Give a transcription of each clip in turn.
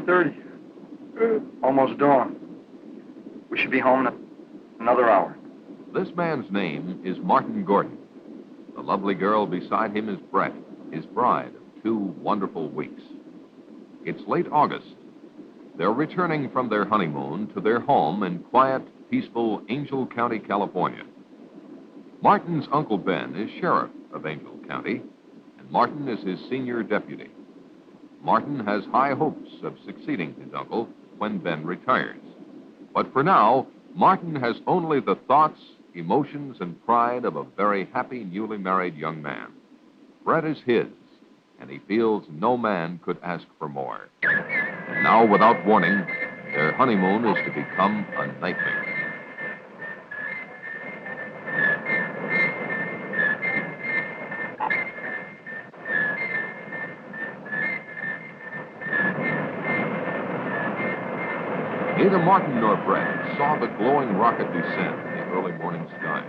4:30. Almost dawn. We should be home in another hour. This man's name is Martin Gordon. The lovely girl beside him is Brett, his bride of 2 wonderful weeks. It's late August. They're returning from their honeymoon to their home in quiet, peaceful Angel County, California. Martin's Uncle Ben is sheriff of Angel County, and Martin is his senior deputy. Martin has high hopes of succeeding his uncle when Ben retires. But for now, Martin has only the thoughts, emotions, and pride of a very happy, newly married young man. Brett is his, and he feels no man could ask for more. And now, without warning, their honeymoon is to become a nightmare. Neither Martin nor Brett saw the glowing rocket descend in the early morning skies.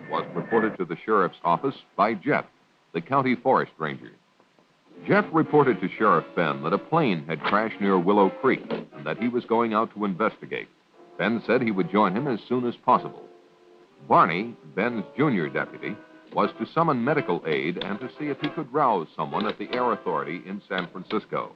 It was reported to the sheriff's office by Jeff, the county forest ranger. Jeff reported to Sheriff Ben that a plane had crashed near Willow Creek and that he was going out to investigate. Ben said he would join him as soon as possible. Barney, Ben's junior deputy, was to summon medical aid and to see if he could rouse someone at the Air Authority in San Francisco.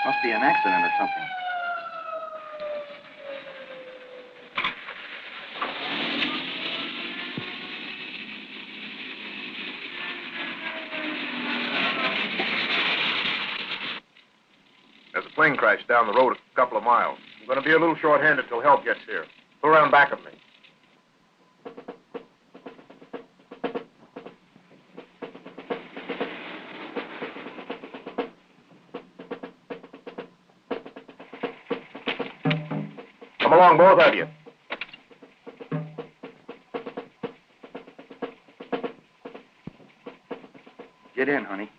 Must be an accident or something. There's a plane crash down the road a couple of miles. I'm going to be a little short-handed till help gets here. Go around back of me. Come along, both of you. Get in, honey.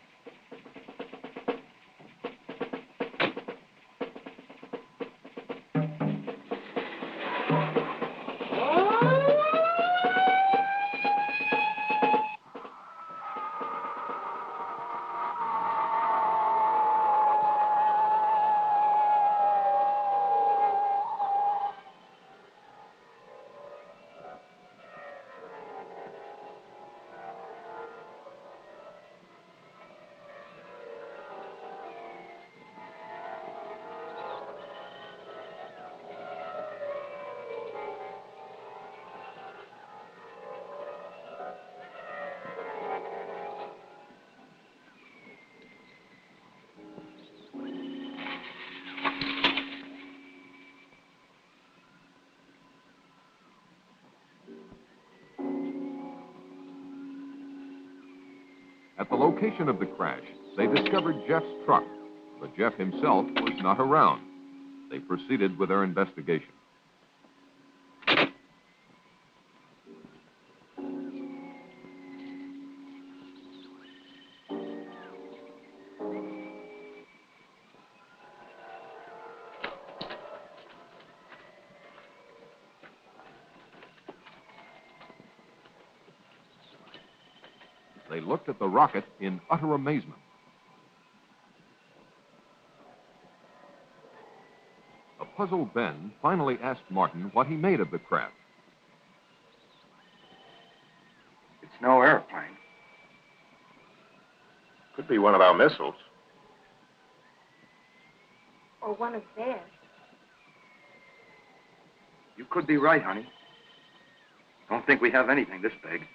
At the location of the crash, they discovered Jeff's truck, but Jeff himself was not around. They proceeded with their investigation. They looked at the rocket in utter amazement. A puzzled Ben finally asked Martin what he made of the craft. It's no airplane. Could be one of our missiles. Or one of theirs. You could be right, honey. Don't think we have anything this big.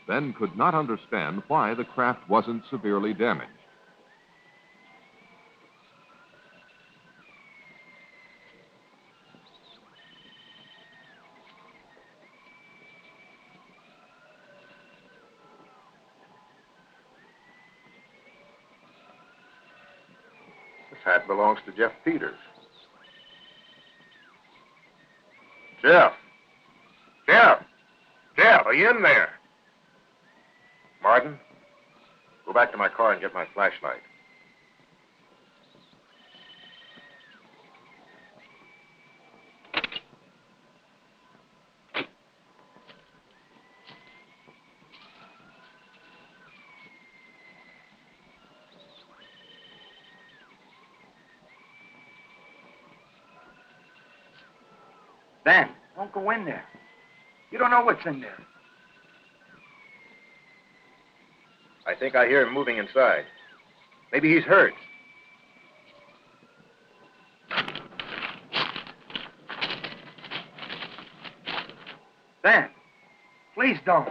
Ben could not understand why the craft wasn't severely damaged. This hat belongs to Jeff Peters. Jeff! Jeff! Jeff, are you in there? Martin, go back to my car and get my flashlight. Ben, don't go in there. You don't know what's in there. I think I hear him moving inside. Maybe he's hurt. Ben, please don't.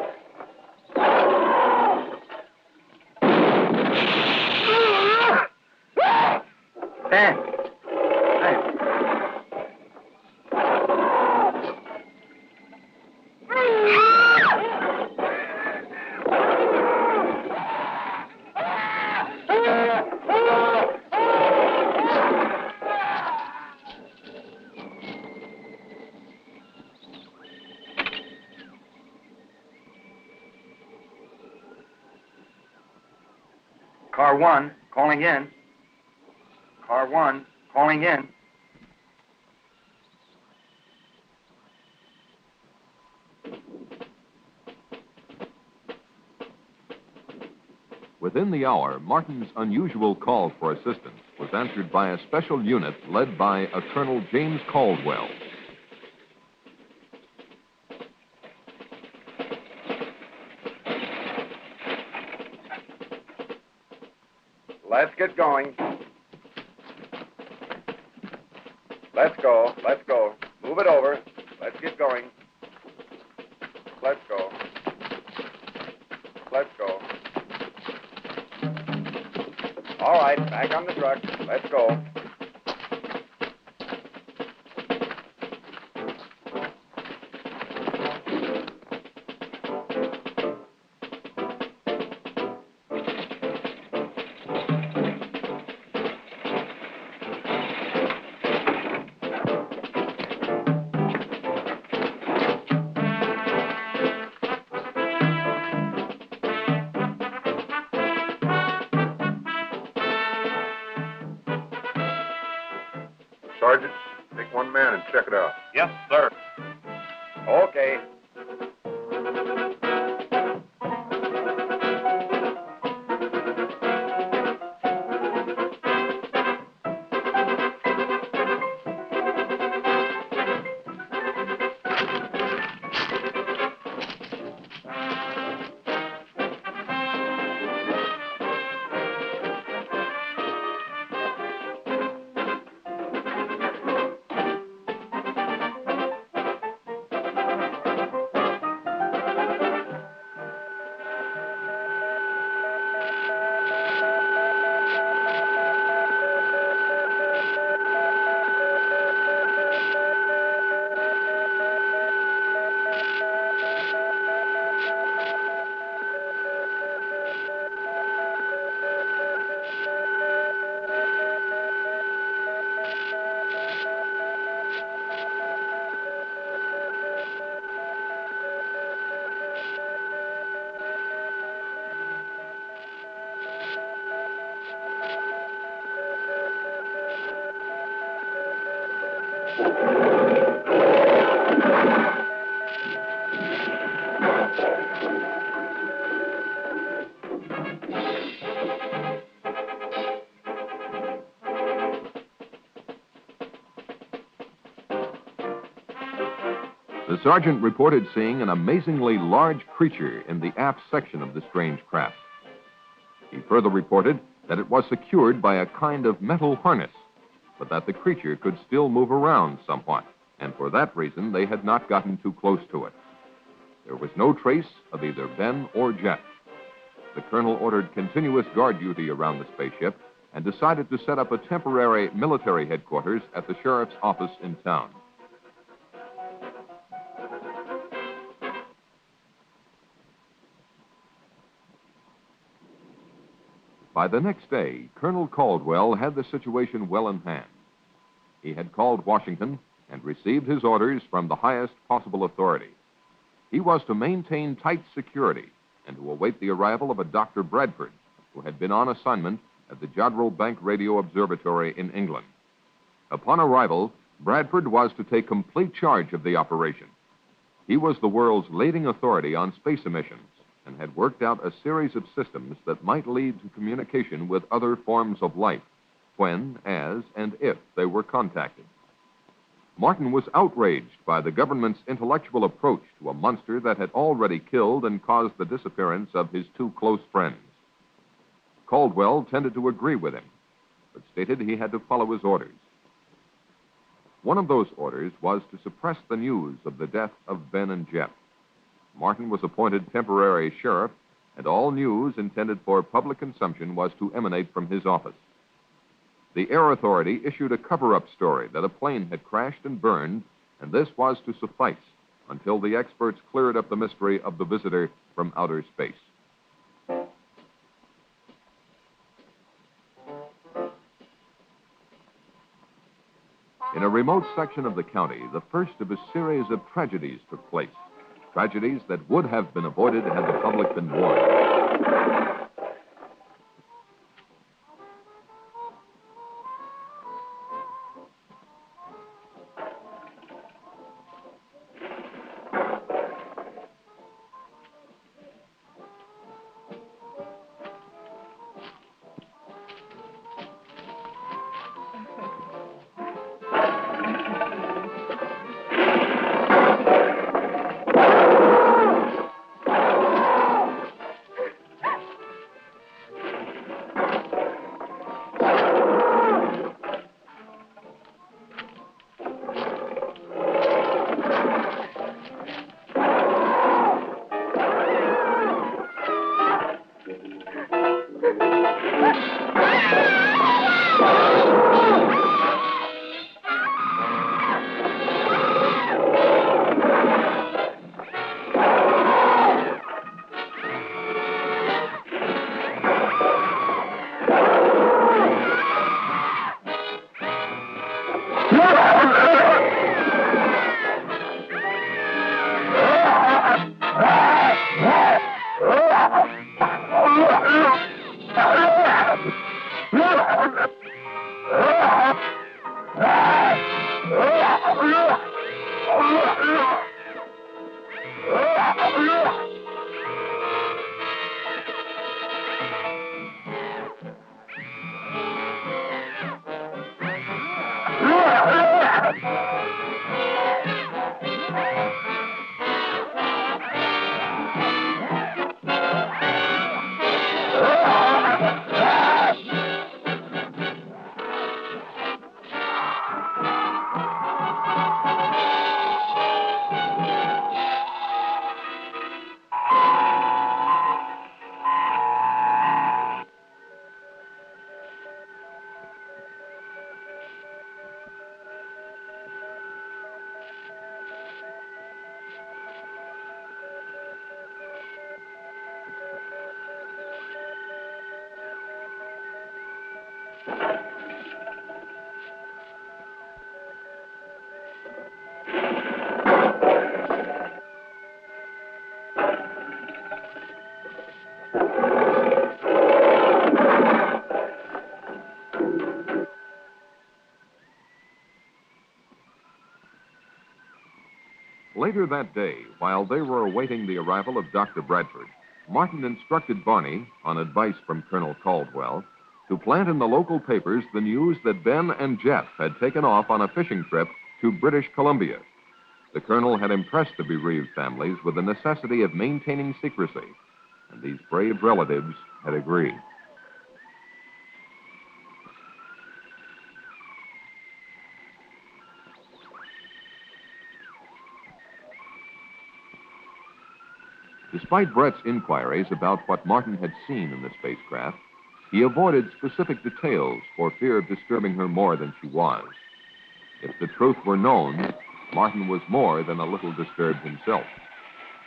Ben. Ben. Car 1, calling in. Car 1, calling in. Within the hour, Martin's unusual call for assistance was answered by a special unit led by a Colonel James Caldwell. Let's get going. Let's go. Let's go. Move it over. Let's get going. Let's go. Let's go. All right, back on the truck. Let's go. Sergeant, take one man and check it out. Yes, sir. Okay. The sergeant reported seeing an amazingly large creature in the aft section of the strange craft. He further reported that it was secured by a kind of metal harness, but that the creature could still move around somewhat, and for that reason they had not gotten too close to it. There was no trace of either Ben or Jet. The colonel ordered continuous guard duty around the spaceship and decided to set up a temporary military headquarters at the sheriff's office in town. By the next day, Colonel Caldwell had the situation well in hand. He had called Washington and received his orders from the highest possible authority. He was to maintain tight security and to await the arrival of a Dr. Bradford, who had been on assignment at the Jodrell Bank Radio Observatory in England. Upon arrival, Bradford was to take complete charge of the operation. He was the world's leading authority on space emissions and had worked out a series of systems that might lead to communication with other forms of life when, as, and if they were contacted. Martin was outraged by the government's intellectual approach to a monster that had already killed and caused the disappearance of his two close friends. Caldwell tended to agree with him, but stated he had to follow his orders. One of those orders was to suppress the news of the death of Ben and Jeff. Martin was appointed temporary sheriff, and all news intended for public consumption was to emanate from his office. The Air Authority issued a cover-up story that a plane had crashed and burned, and this was to suffice until the experts cleared up the mystery of the visitor from outer space. In a remote section of the county, the first of a series of tragedies took place. Tragedies that would have been avoided had the public been warned. Later that day, while they were awaiting the arrival of Dr. Bradford, Martin instructed Barney, on advice from Colonel Caldwell, to plant in the local papers the news that Ben and Jeff had taken off on a fishing trip to British Columbia. The colonel had impressed the bereaved families with the necessity of maintaining secrecy, and these brave relatives had agreed. Despite Brett's inquiries about what Martin had seen in the spacecraft, he avoided specific details for fear of disturbing her more than she was. If the truth were known, Martin was more than a little disturbed himself.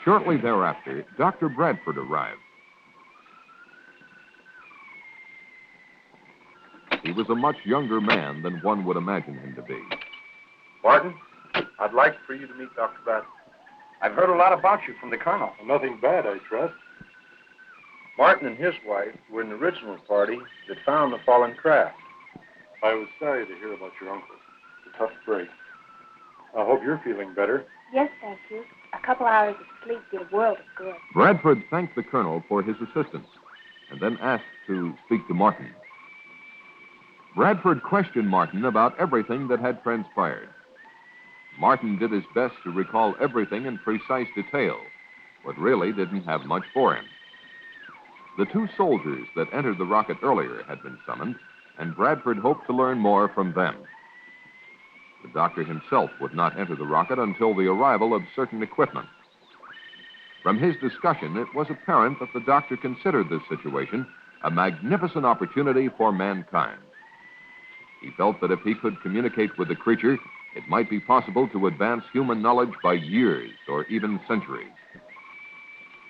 Shortly thereafter, Dr. Bradford arrived. He was a much younger man than one would imagine him to be. Martin, I'd like for you to meet Dr. Bradford. I've heard a lot about you from the colonel. Nothing bad, I trust. Martin and his wife were in the original party that found the fallen craft. I was sorry to hear about your uncle. It's a tough break. I hope you're feeling better. Yes, thank you. A couple hours of sleep did a world of good. Bradford thanked the colonel for his assistance and then asked to speak to Martin. Bradford questioned Martin about everything that had transpired. Martin did his best to recall everything in precise detail, but really didn't have much for him. The two soldiers that entered the rocket earlier had been summoned, and Bradford hoped to learn more from them. The doctor himself would not enter the rocket until the arrival of certain equipment. From his discussion, it was apparent that the doctor considered this situation a magnificent opportunity for mankind. He felt that if he could communicate with the creature, it might be possible to advance human knowledge by years or even centuries.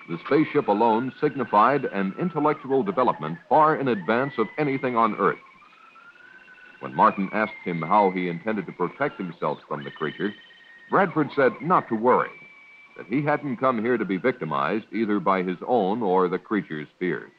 The spaceship alone signified an intellectual development far in advance of anything on Earth. When Martin asked him how he intended to protect himself from the creature, Bradford said not to worry, that he hadn't come here to be victimized either by his own or the creature's fears.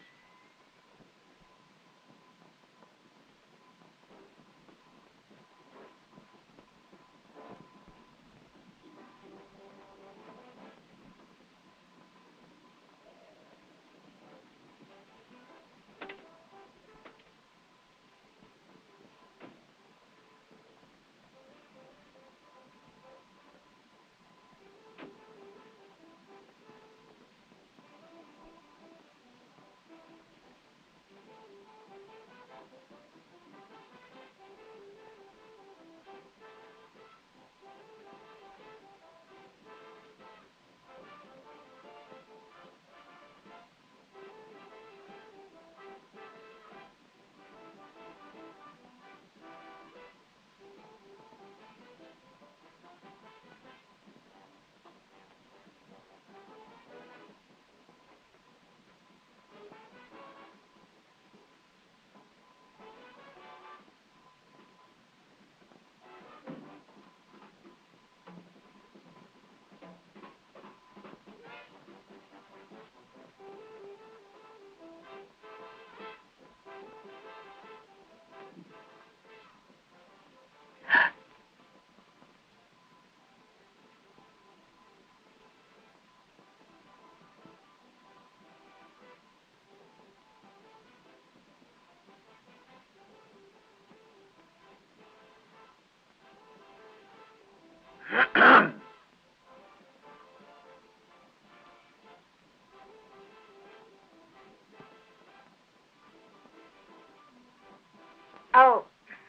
Oh,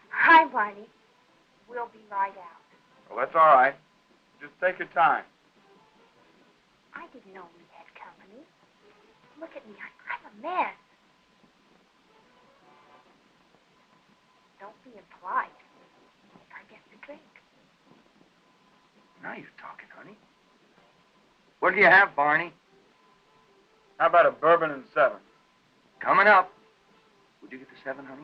hi, Barney. We'll be right out. Well, that's all right. Just take your time. I didn't know we had company. Look at me. I'm a mess. Don't be impolite. I get the drink. Now you're talking, honey. What do you have, Barney? How about a bourbon and 7? Coming up. Would you get the 7, honey?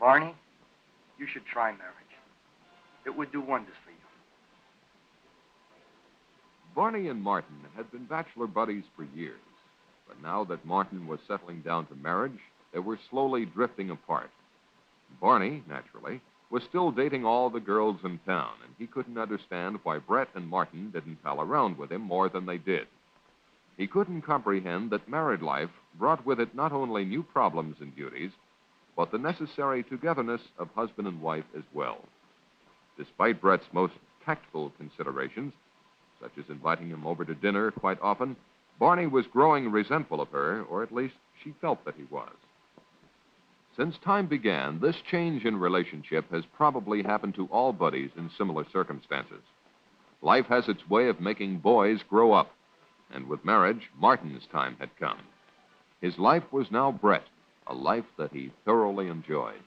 Barney, you should try marriage. It would do wonders for you. Barney and Martin had been bachelor buddies for years, but now that Martin was settling down to marriage, they were slowly drifting apart. Barney, naturally, was still dating all the girls in town, and he couldn't understand why Brett and Martin didn't pal around with him more than they did. He couldn't comprehend that married life brought with it not only new problems and duties, but the necessary togetherness of husband and wife as well. Despite Brett's most tactful considerations, such as inviting him over to dinner quite often, Barney was growing resentful of her, or at least she felt that he was. Since time began, this change in relationship has probably happened to all buddies in similar circumstances. Life has its way of making boys grow up, and with marriage, Martin's time had come. His life was now Brett, a life that he thoroughly enjoyed.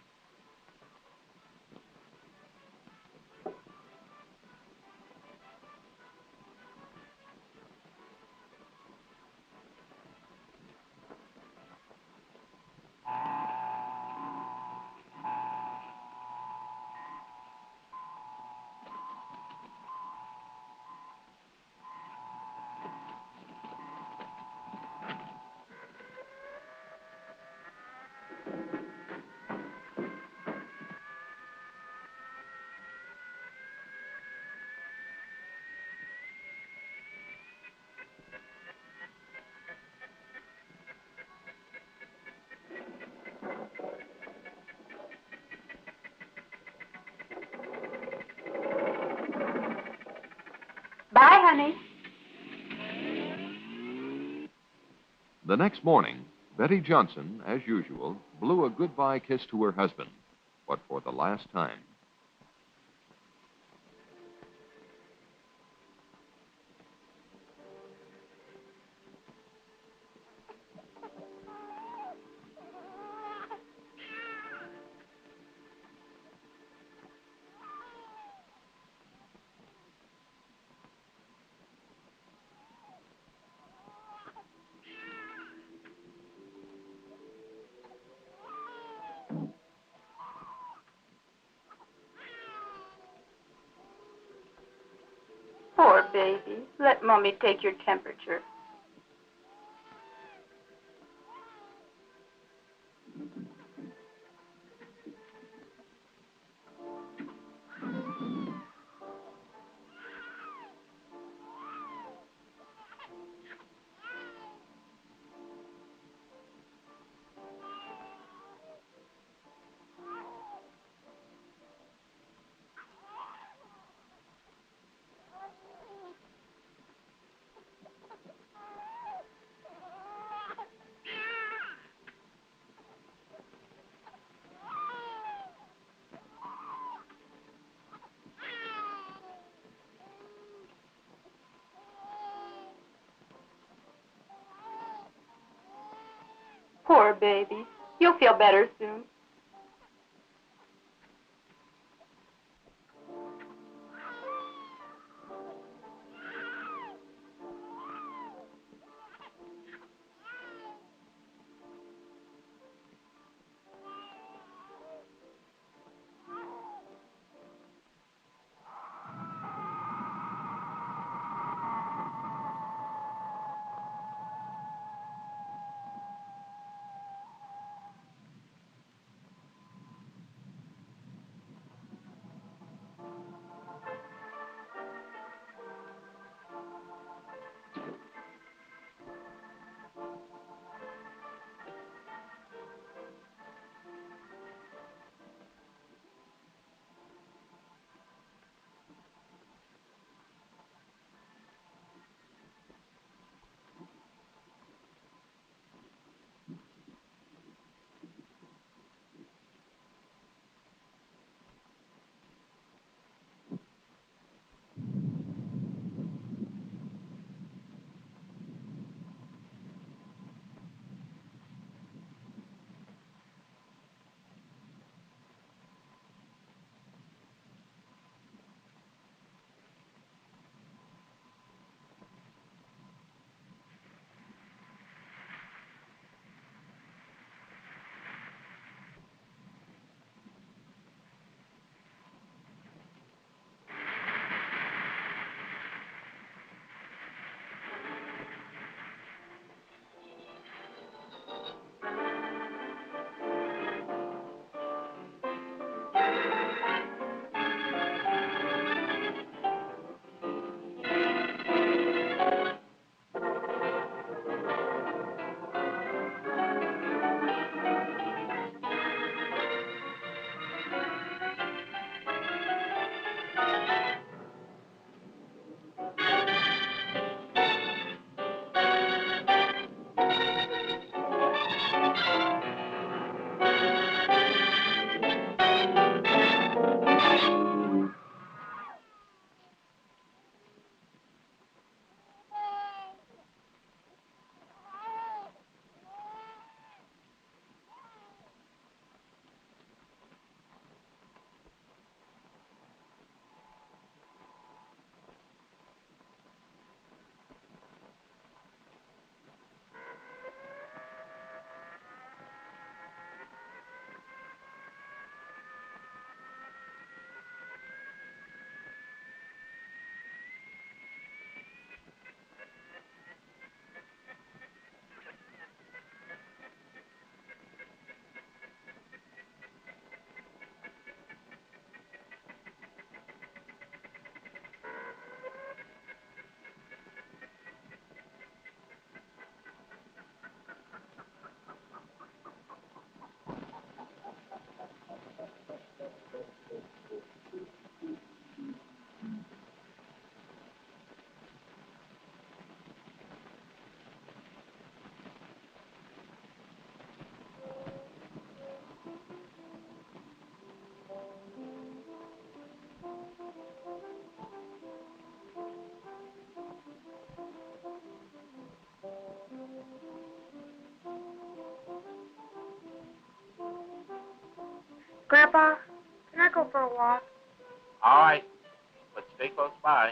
Bye, honey. The next morning, Betty Johnson, as usual, blew a goodbye kiss to her husband, but for the last time. Poor baby. Let Mommy take your temperature. Poor baby. You'll feel better soon. Grandpa, can I go for a walk? All right, but stay close by.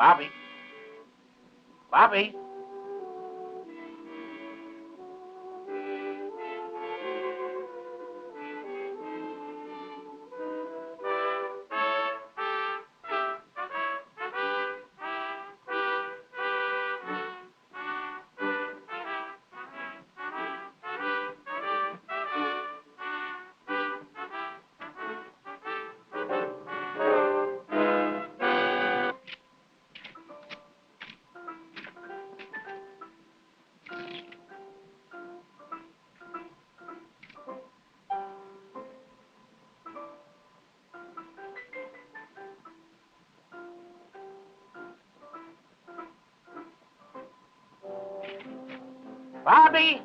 Bobby. Bobby. Bobby!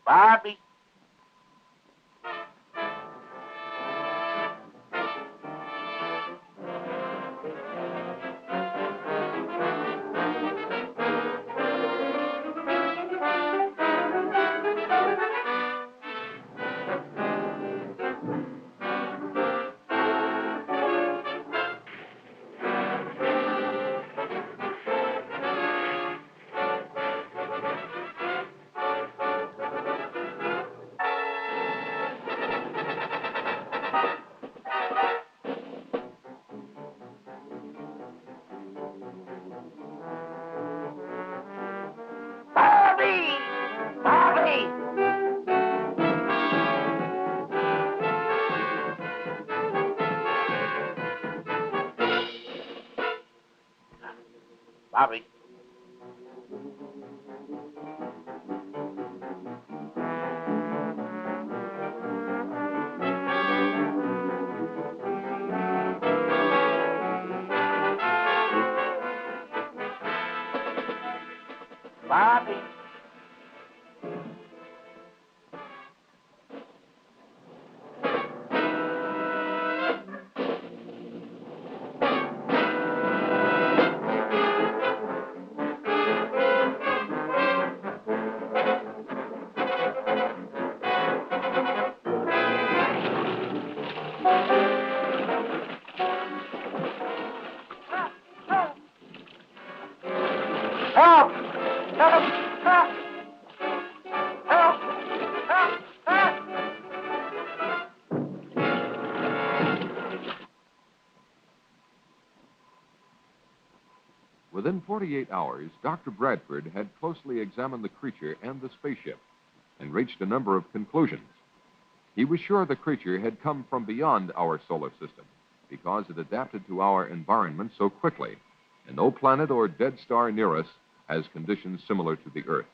Bobby! Bobby! Bobby! Bobby. Bobby. Help! Help! Help! Help! Help! Help! Within 48 hours, Dr. Bradford had closely examined the creature and the spaceship and reached a number of conclusions. He was sure the creature had come from beyond our solar system because it adapted to our environment so quickly, and no planet or dead star near us has conditions similar to the Earth.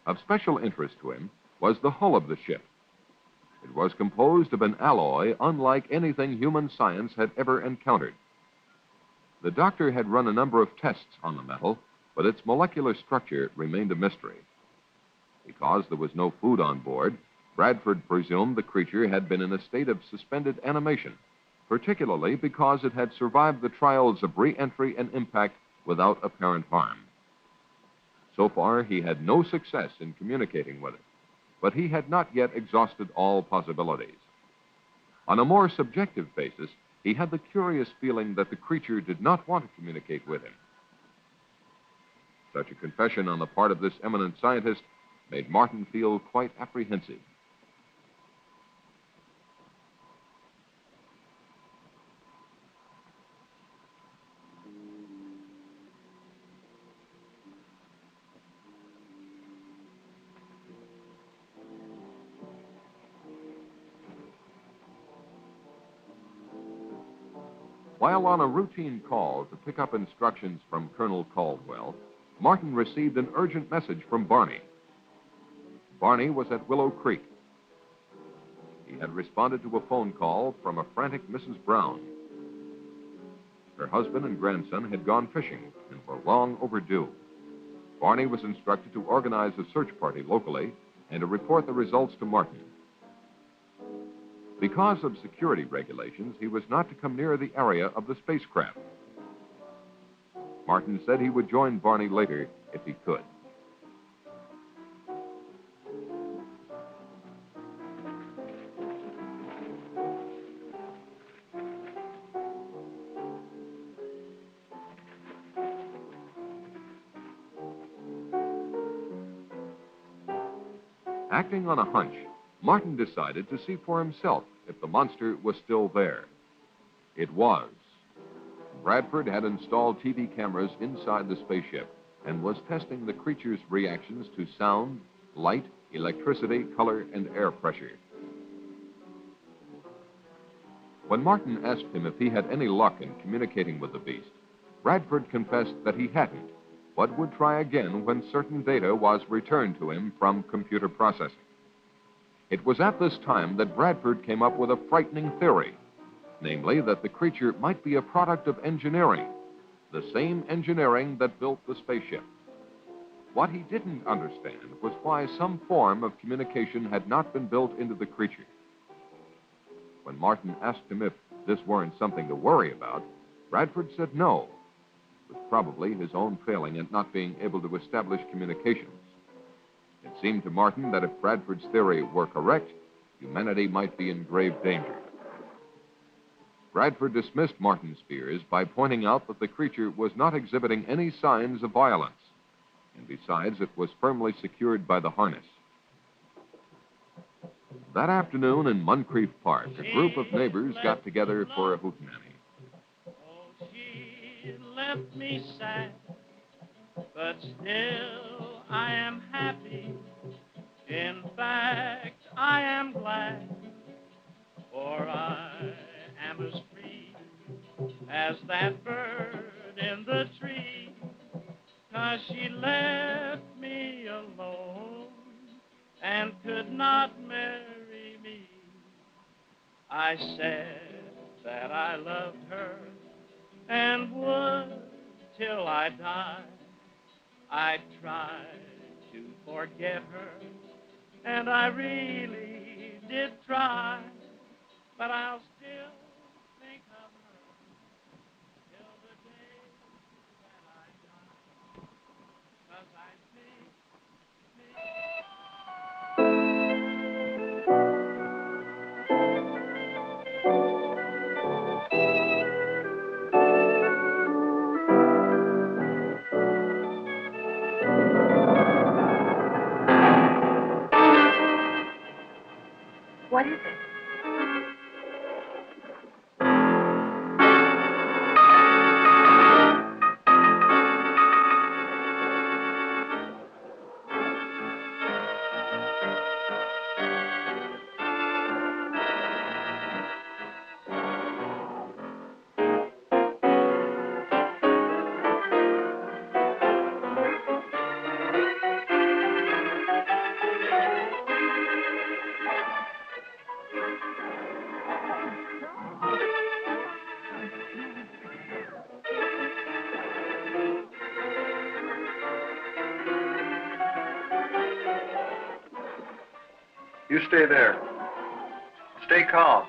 Of special interest to him was the hull of the ship. It was composed of an alloy unlike anything human science had ever encountered. The doctor had run a number of tests on the metal, but its molecular structure remained a mystery. Because there was no food on board, Bradford presumed the creature had been in a state of suspended animation, particularly because it had survived the trials of re-entry and impact without apparent harm. So far, he had no success in communicating with it, but he had not yet exhausted all possibilities. On a more subjective basis, he had the curious feeling that the creature did not want to communicate with him. Such a confession on the part of this eminent scientist made Martin feel quite apprehensive. While on a routine call to pick up instructions from Colonel Caldwell, Martin received an urgent message from Barney. Barney was at Willow Creek. He had responded to a phone call from a frantic Mrs. Brown. Her husband and grandson had gone fishing and were long overdue. Barney was instructed to organize a search party locally and to report the results to Martin. Because of security regulations, he was not to come near the area of the spacecraft. Martin said he would join Barney later if he could. Acting on a hunch, Martin decided to see for himself if the monster was still there. It was. Bradford had installed TV cameras inside the spaceship and was testing the creature's reactions to sound, light, electricity, color, and air pressure. When Martin asked him if he had any luck in communicating with the beast, Bradford confessed that he hadn't, but would try again when certain data was returned to him from computer processing. It was at this time that Bradford came up with a frightening theory, namely that the creature might be a product of engineering, the same engineering that built the spaceship. What he didn't understand was why some form of communication had not been built into the creature. When Martin asked him if this weren't something to worry about, Bradford said no. It was probably his own failing at not being able to establish communications. It seemed to Martin that if Bradford's theory were correct, humanity might be in grave danger. Bradford dismissed Martin's fears by pointing out that the creature was not exhibiting any signs of violence, and besides, it was firmly secured by the harness. That afternoon in Moncrief Park, a group of neighbors got together for a hootenanny. Oh, she left me sad, but still I am happy. In fact, I am glad, for I am as free as that bird in the tree, 'cause she left me alone and could not marry me. I said that I loved her and would till I died. I tried to forget her, and I really did try, but I'll still think of her till the day that I die, 'cause I think What is it? You stay there. Stay calm.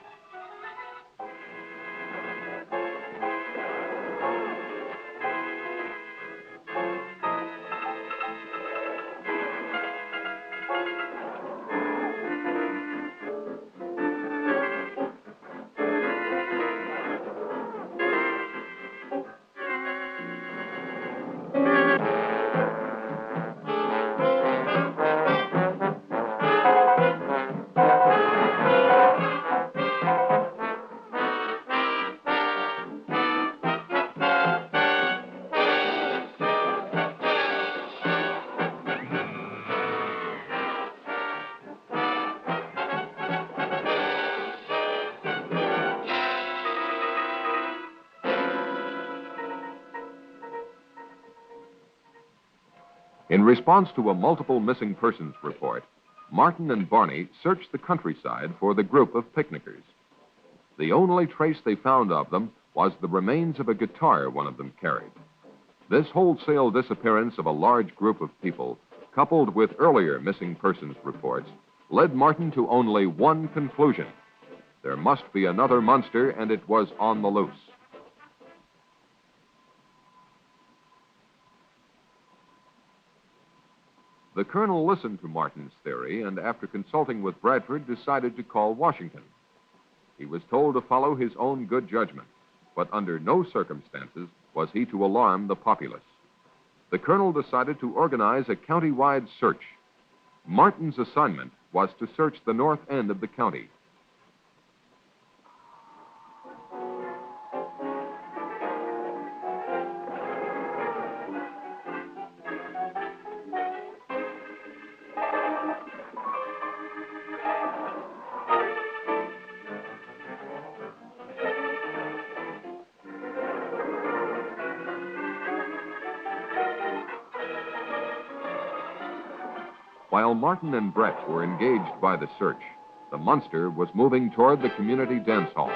In response to a multiple missing persons report, Martin and Barney searched the countryside for the group of picnickers. The only trace they found of them was the remains of a guitar one of them carried. This wholesale disappearance of a large group of people, coupled with earlier missing persons reports, led Martin to only one conclusion. There must be another monster, and it was on the loose. The colonel listened to Martin's theory and, after consulting with Bradford, decided to call Washington. He was told to follow his own good judgment, but under no circumstances was he to alarm the populace. The colonel decided to organize a county-wide search. Martin's assignment was to search the north end of the county. While Martin and Brett were engaged by the search, the monster was moving toward the community dance hall.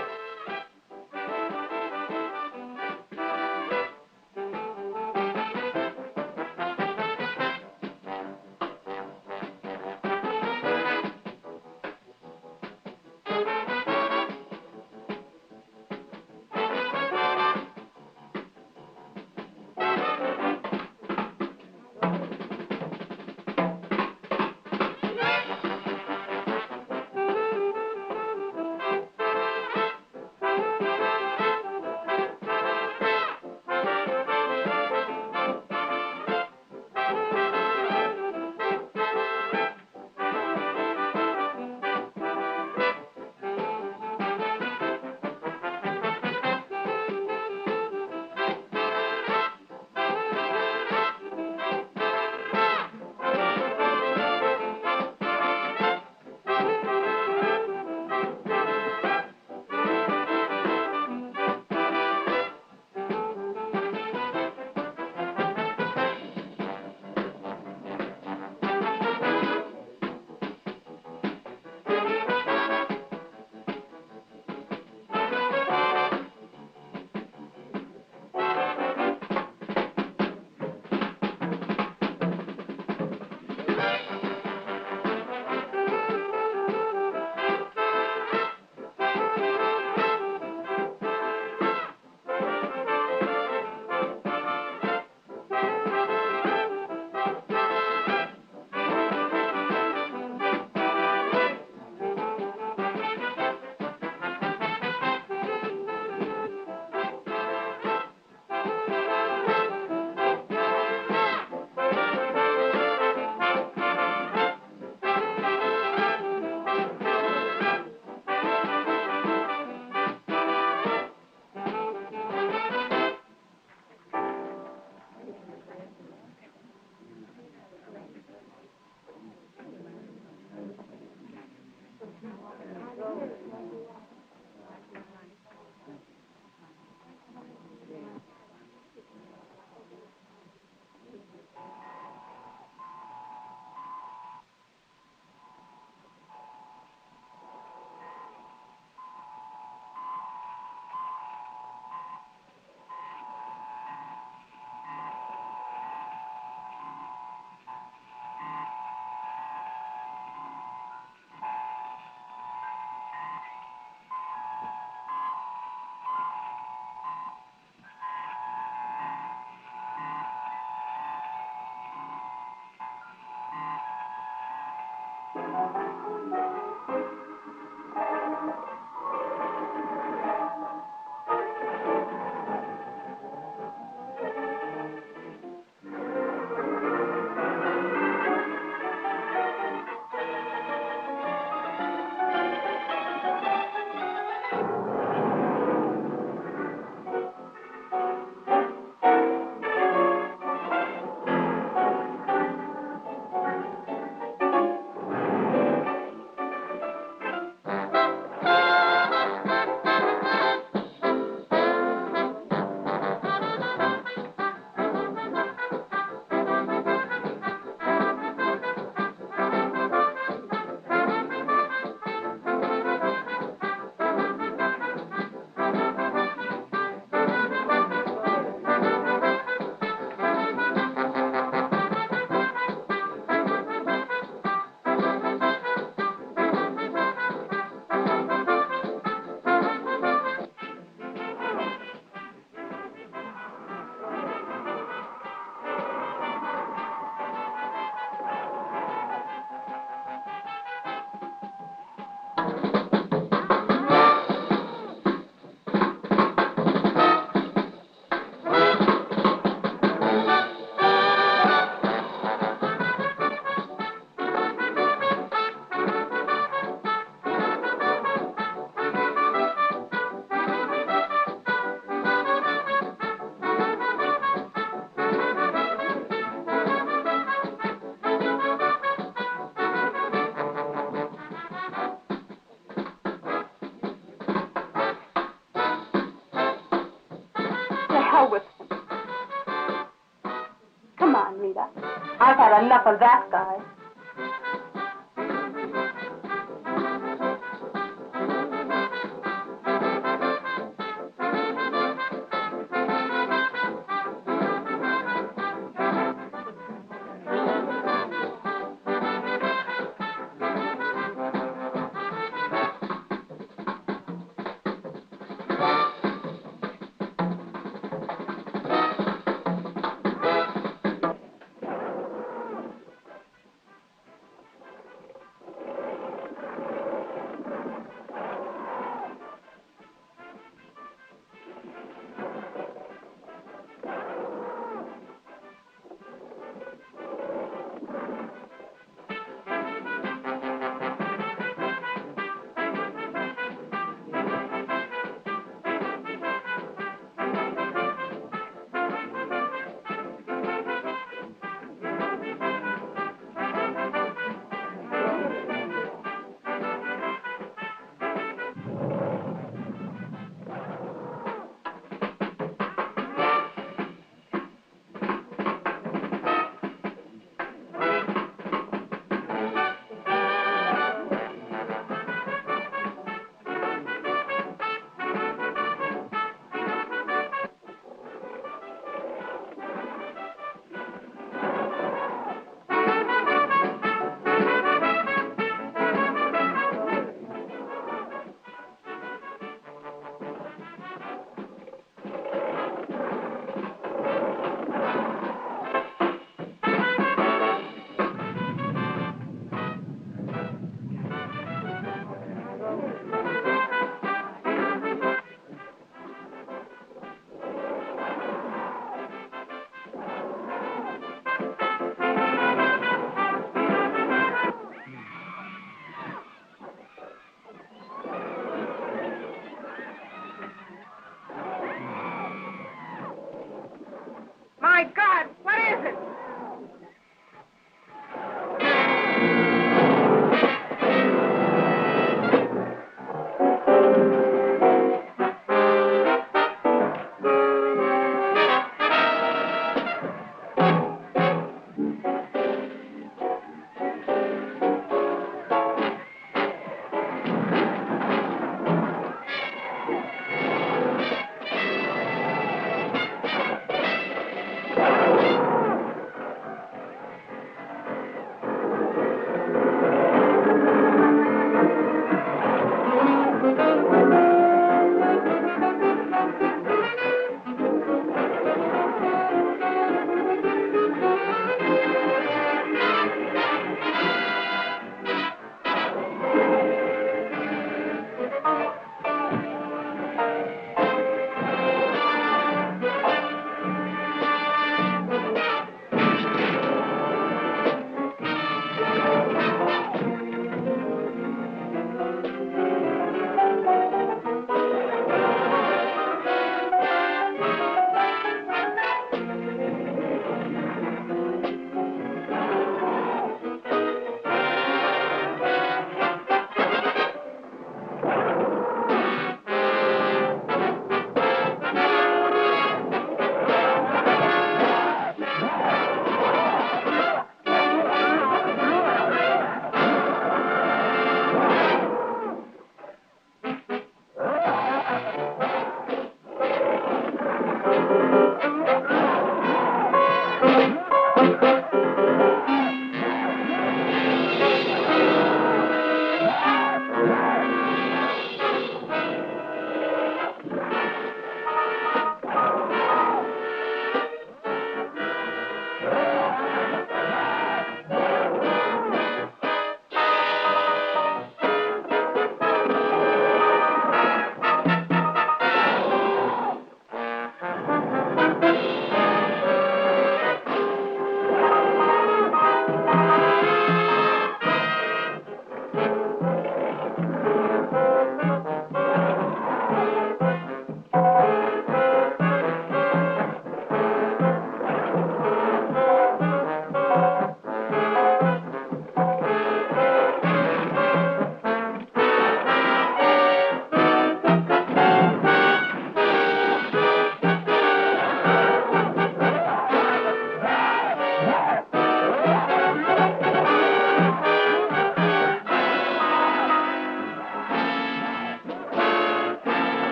I've had enough of that guy.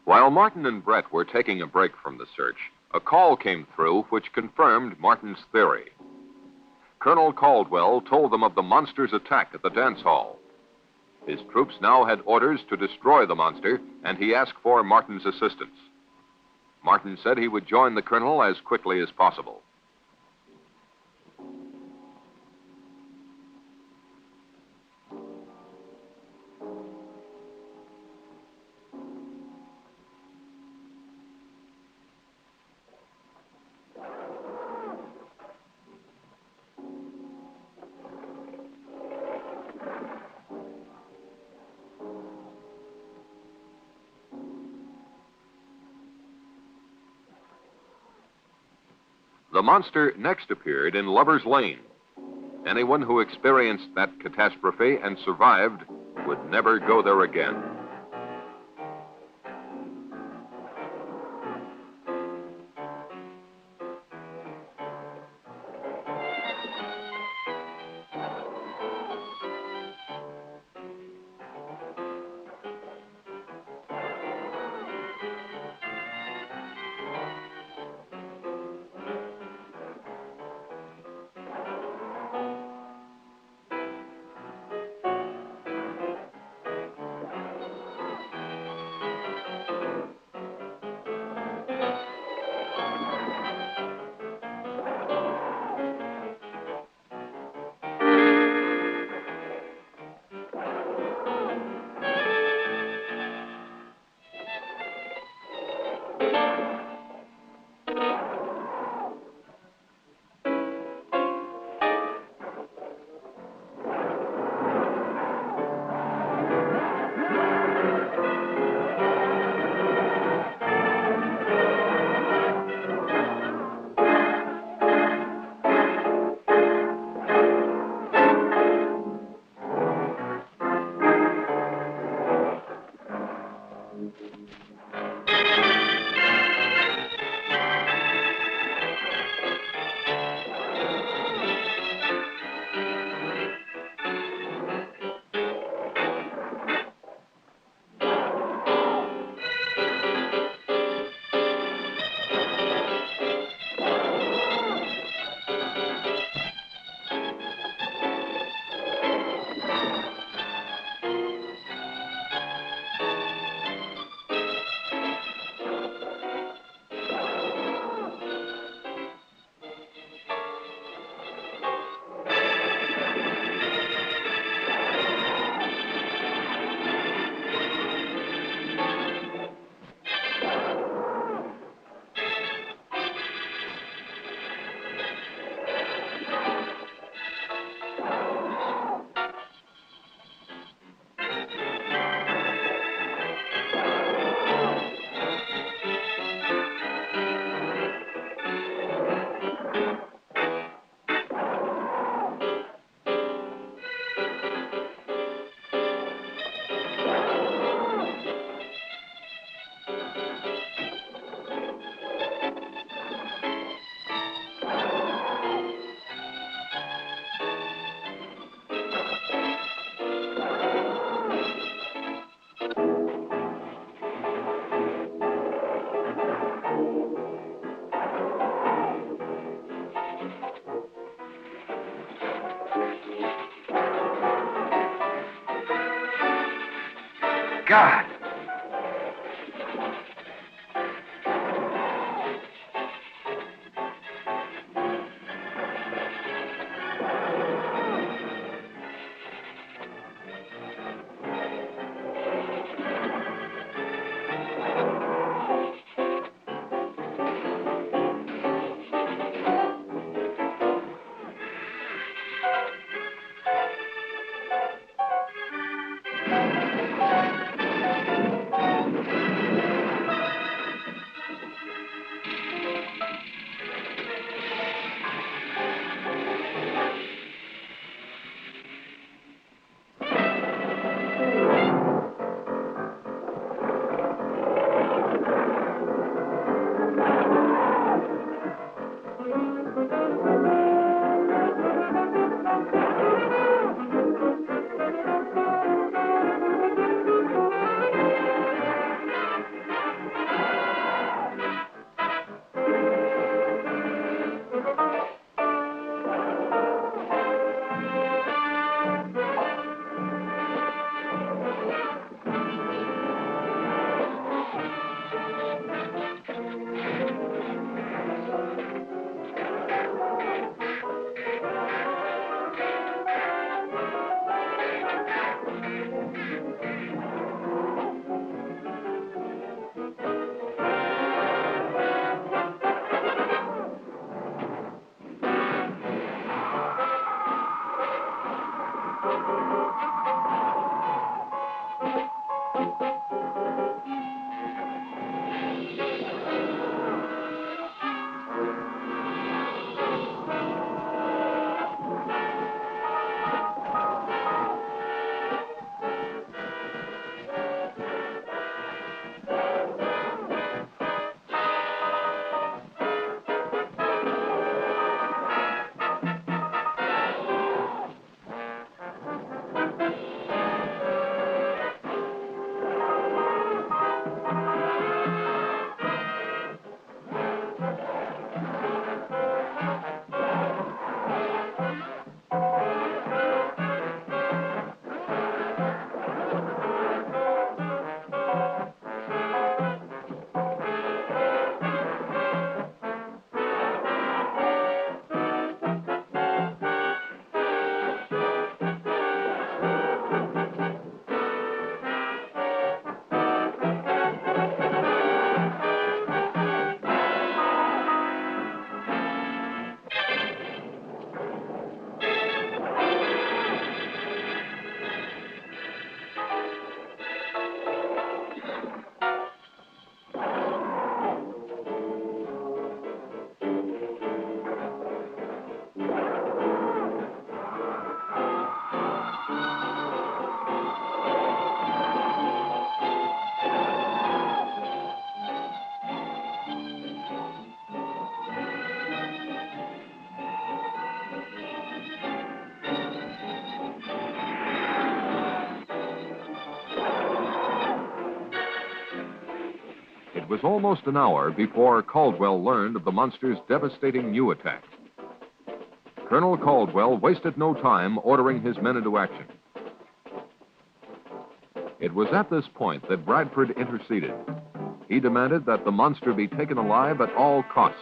While Martin and Brett were taking a break from the search, a call came through which confirmed Martin's theory. Colonel Caldwell told them of the monster's attack at the dance hall. His troops now had orders to destroy the monster, and he asked for Martin's assistance. Martin said he would join the colonel as quickly as possible. The monster next appeared in Lover's Lane. Anyone who experienced that catastrophe and survived would never go there again. God! It was almost an hour before Caldwell learned of the monster's devastating new attack. Colonel Caldwell wasted no time ordering his men into action. It was at this point that Bradford interceded. He demanded that the monster be taken alive at all costs.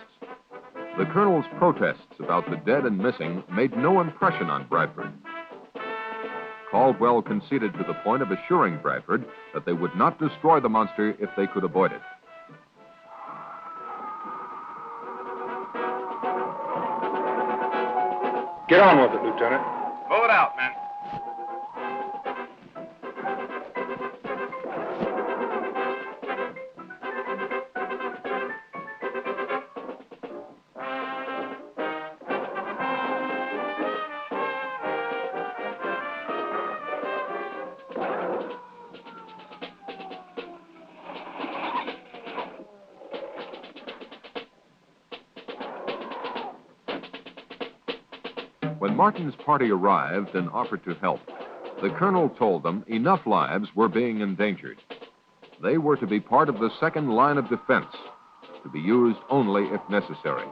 The colonel's protests about the dead and missing made no impression on Bradford. Caldwell conceded to the point of assuring Bradford that they would not destroy the monster if they could avoid it. Get on with it, Lieutenant. Move it out, men. When Martin's party arrived and offered to help, the colonel told them enough lives were being endangered. They were to be part of the second line of defense, to be used only if necessary.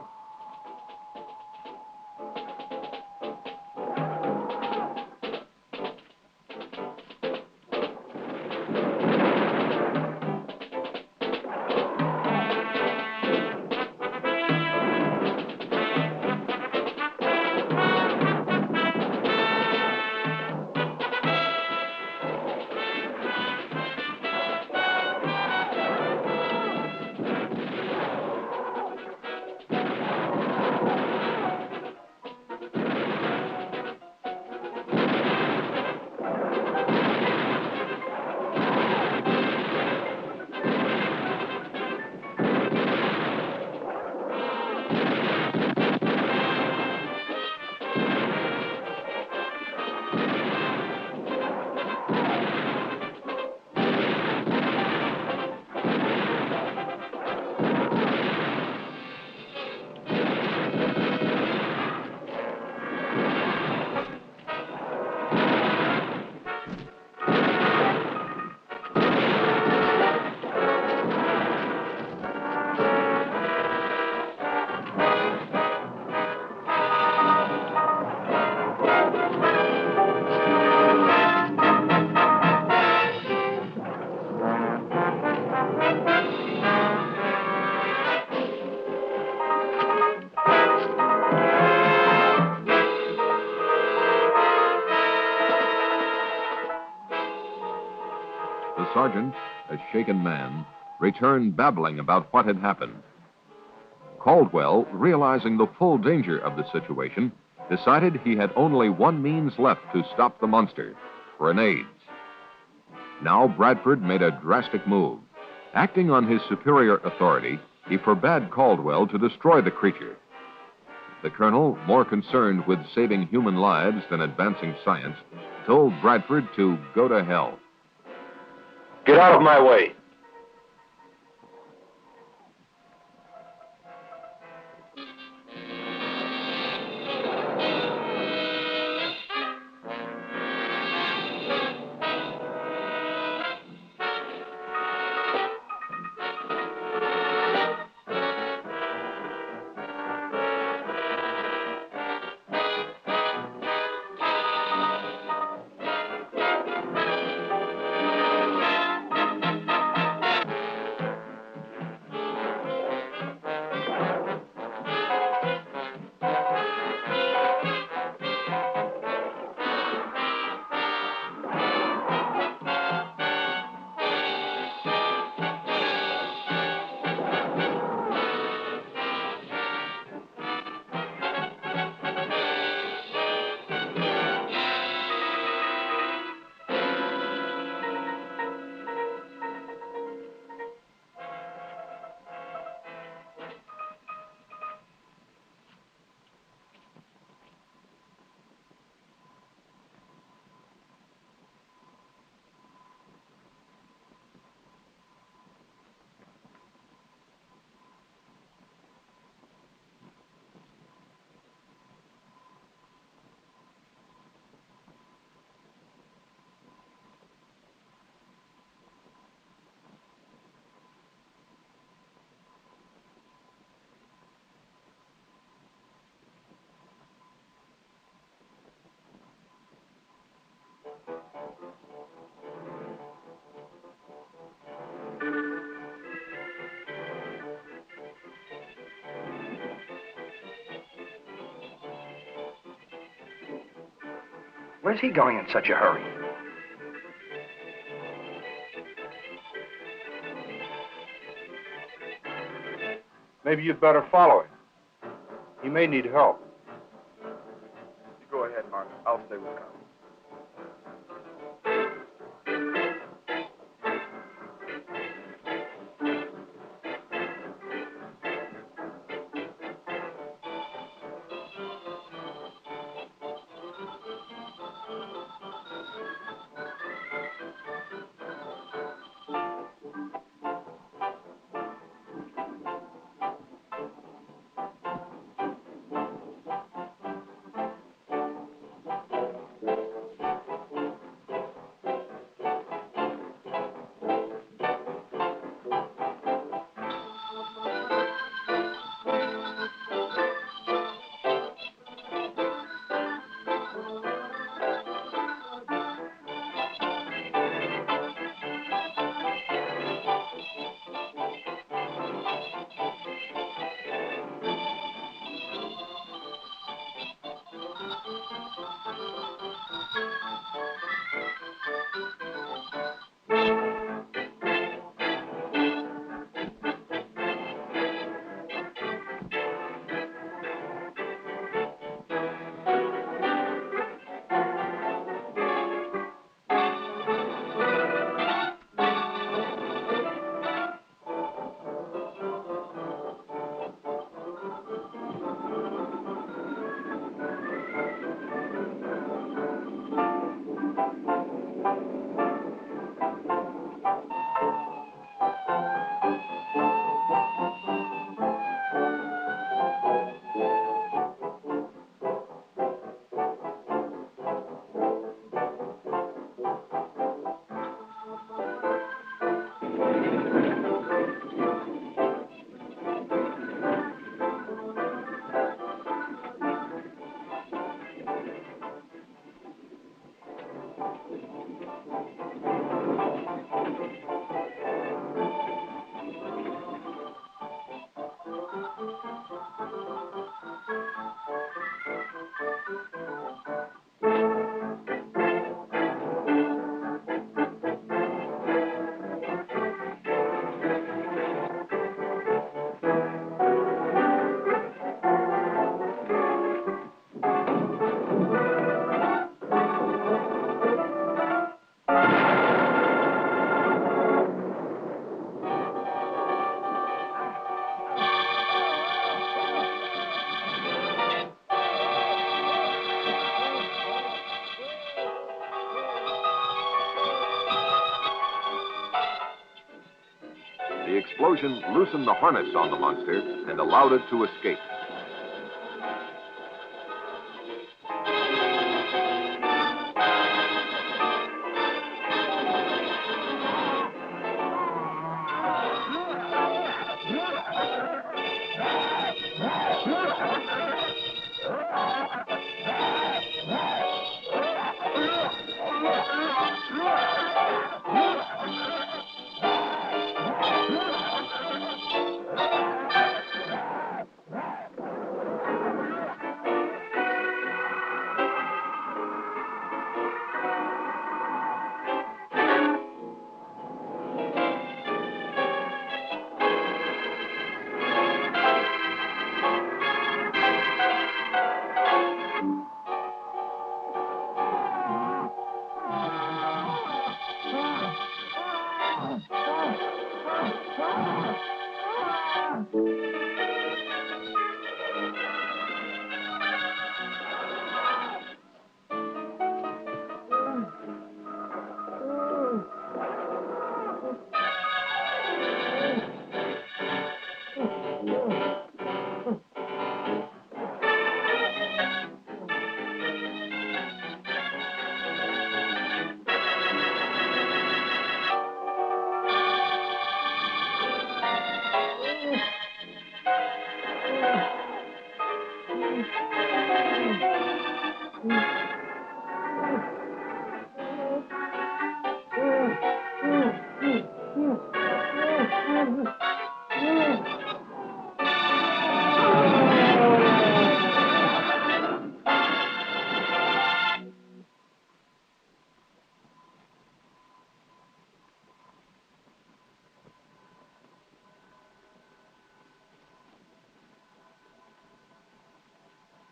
The sergeant, a shaken man, returned babbling about what had happened. Caldwell, realizing the full danger of the situation, decided he had only one means left to stop the monster: grenades. Now Bradford made a drastic move. Acting on his superior authority, he forbade Caldwell to destroy the creature. The colonel, more concerned with saving human lives than advancing science, told Bradford to go to hell. Get out of my way. Where's he going in such a hurry? Maybe you'd better follow him. He may need help. You go ahead, Mark. I'll stay with Connie. The explosion loosened the harness on the monster and allowed it to escape.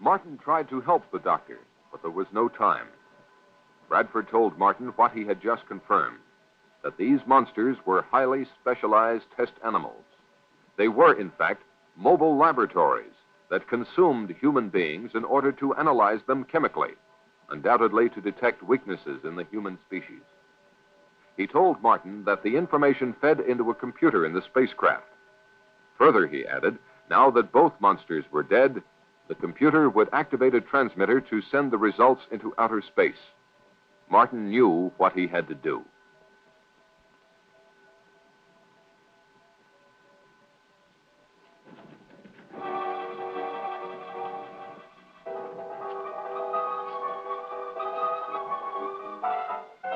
Martin tried to help the doctor, but there was no time. Bradford told Martin what he had just confirmed, that these monsters were highly specialized test animals. They were, in fact, mobile laboratories that consumed human beings in order to analyze them chemically, undoubtedly to detect weaknesses in the human species. He told Martin that the information fed into a computer in the spacecraft. Further, he added, now that both monsters were dead, the computer would activate a transmitter to send the results into outer space. Martin knew what he had to do.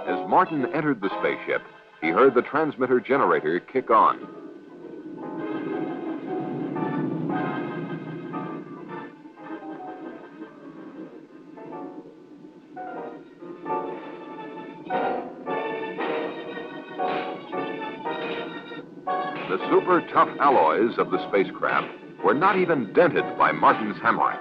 As Martin entered the spaceship, he heard the transmitter generator kick on. The super tough alloys of the spacecraft were not even dented by Martin's hammering.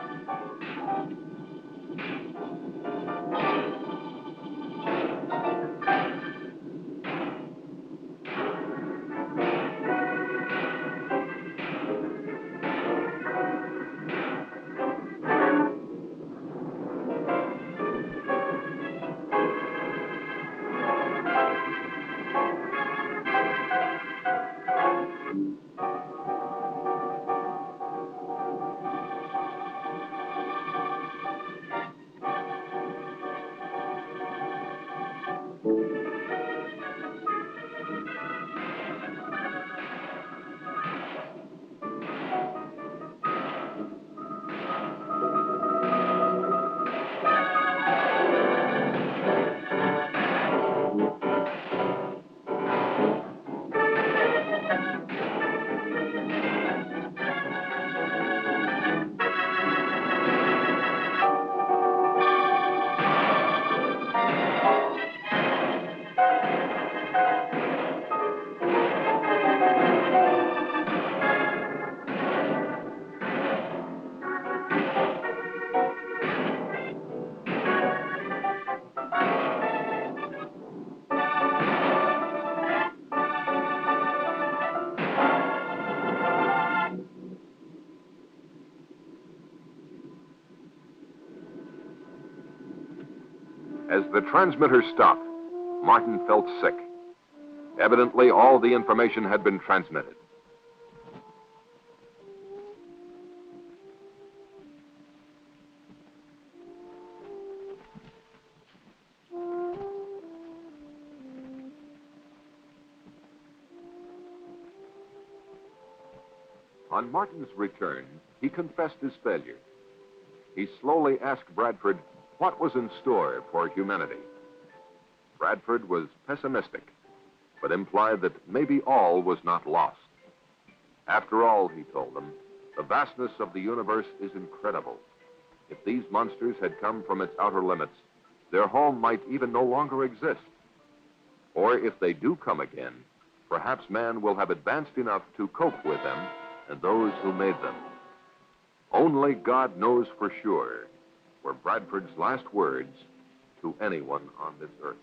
As the transmitter stopped, Martin felt sick. Evidently, all the information had been transmitted. On Martin's return, he confessed his failure. He slowly asked Bradford what was in store for humanity. Bradford was pessimistic, but implied that maybe all was not lost. After all, he told them, the vastness of the universe is incredible. If these monsters had come from its outer limits, their home might even no longer exist. Or if they do come again, perhaps man will have advanced enough to cope with them and those who made them. Only God knows for sure, were Bradford's last words to anyone on this earth.